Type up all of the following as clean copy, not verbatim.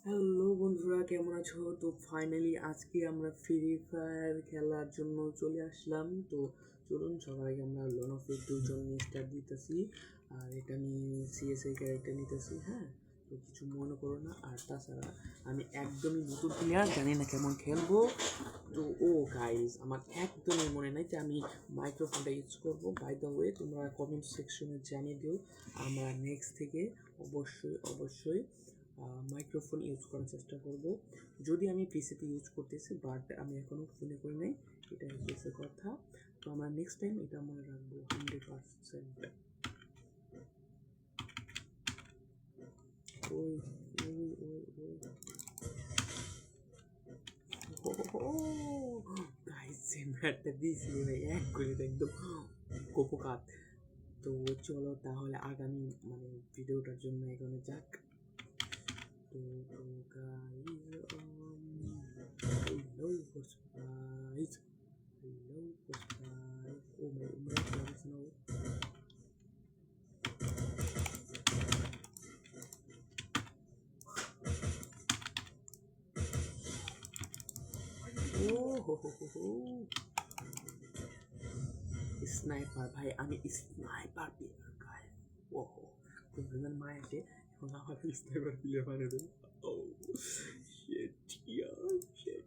Hello বন্ধুরা, কেমন আছো? তো ফাইনালি আজকে আমরা ফ্রি ফায়ার খেলার জন্য চলে আসলাম। তো চলুন সবার আগে আমরা লনফের দুজন নিয়ে স্টার্ট দিতেছি। আর এটা আমি সিএসএ ক্যারেক্টার নিতেছি। হ্যাঁ, তো কিছু মনে করো না। আর তাছাড়া আমি একদমই নতুন প্লেয়ার, জানি না কেমন খেলবো। তো গাইজ, আমার একদমই মনে নাই যে আমি মাইক্রোফোনটা ইউজ করবো। বাই দ্য ওয়ে, তোমরা কমেন্ট সেকশনে জানিয়ে দিও। আমরা নেক্সট থেকে অবশ্যই মাইক্রোফোন ইউজ করার চেষ্টা করব। যদি আমি পিসিতে ইউজ করতেছি, বাট আমি এখনও ফোনে করি নাই, এটা হচ্ছে কথা। তো আমরা নেক্সট টাইম এটা মনে রাখবো 100%। ওই ওই ওই ওই গাইস, যে ম্যাটটা দিয়েছিলি ভাই, এক করে একদম কোপোকাত। তো চলো তাহলে আগামী ভিডিওটার জন্য এখানে যাক। তো guys, hello guys, hello guys. Oh my god, no. Sniper ভাই, আমি স্নাইপার প্লেয়ার গাইস। ওহো, তোমাদের মা এসে এখন আমার স্নাইপার প্লেয়ার বানিয়ে দেবে। ও শিট, শিট।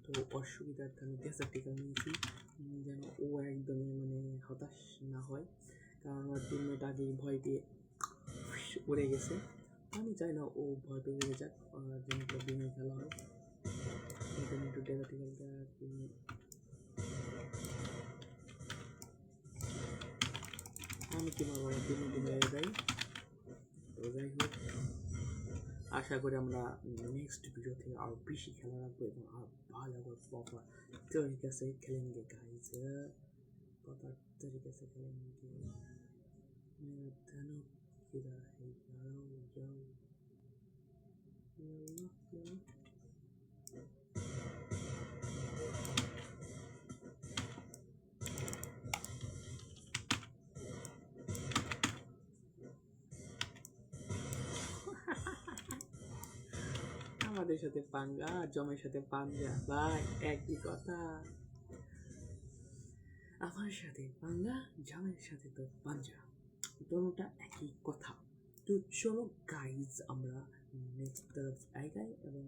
তো অসুবিধার আমি ডেজার্টিকাল নিয়েছি, যেন ও একদমই হতাশ না হয়, কারণ আমার টিমমেট আগে ভয় পেয়ে উড়ে গেছে। আমি চাই না ও ভয় পেয়ে উড়ে যাক, যেন দিনে খেলা হয়। একটু ডেজার্টিকালটা আমি কি বলবো, দিনে মেরে যাই। তো যাই হোক, আশা করি আমরা নেক্সট ভিডিও থেকে আরও বেশি খেলা রাখবো এবং আরও ভালো প্রপার तरीके से खेलेंगे गाइस, प्रॉपर तरीके से खेलेंगे। मेरा धनुष गिरा है, जाओ আমাদের সাথে পাঙ্গা, জমের সাথে পাঞ্জা ভাই, একই কথা। আমার সাথে পাঙ্গা, জমের সাথে তো পাঞ্জা, দুটোটা একই কথা। তো চলো গাইজ, আমরা নেক্সট তরফ আগাই এবং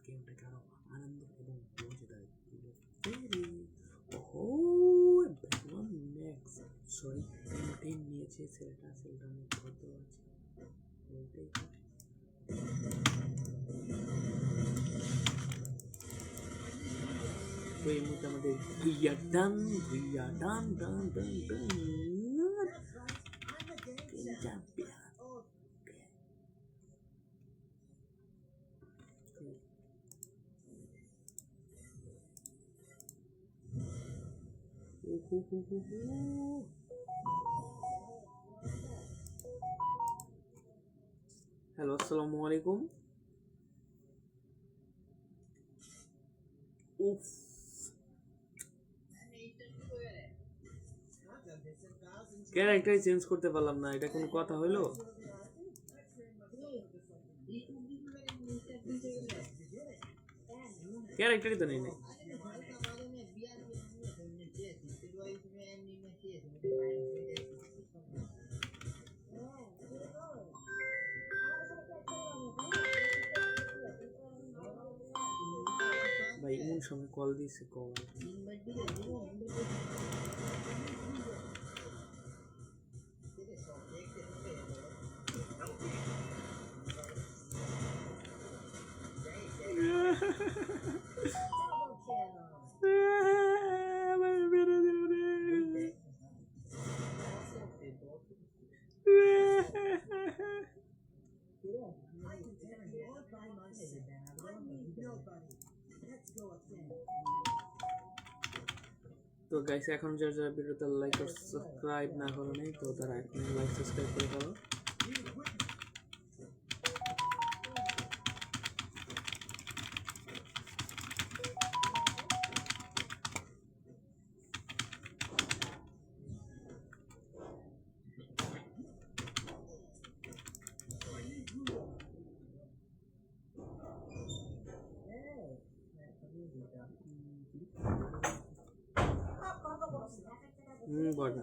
গেমটাকে আরো আনন্দ এবং মজাদার ম্যাক্স, সরি, M10 নিয়েছে ছেলেটা অনেক ভদ্র আছে, বলতেই হয়। তো এই মুহূর্তে আমাদের ভুইয়া ডান হ্যালো, আসসালামু আলাইকুম। উফ, ক্যারেক্টার চেঞ্জ করতে পারলাম না, এটা কোন কথা হইলো? ক্যারেক্টারই তো নেই। ভাই এমন সময় কল দিয়েছে, কল তো গাইস, এখন যারা ভিডিওতে লাইক আর সাবস্ক্রাইব না করো নাই, তো তারা এখন লাইক সাবস্ক্রাইব করে ফেলো। বড়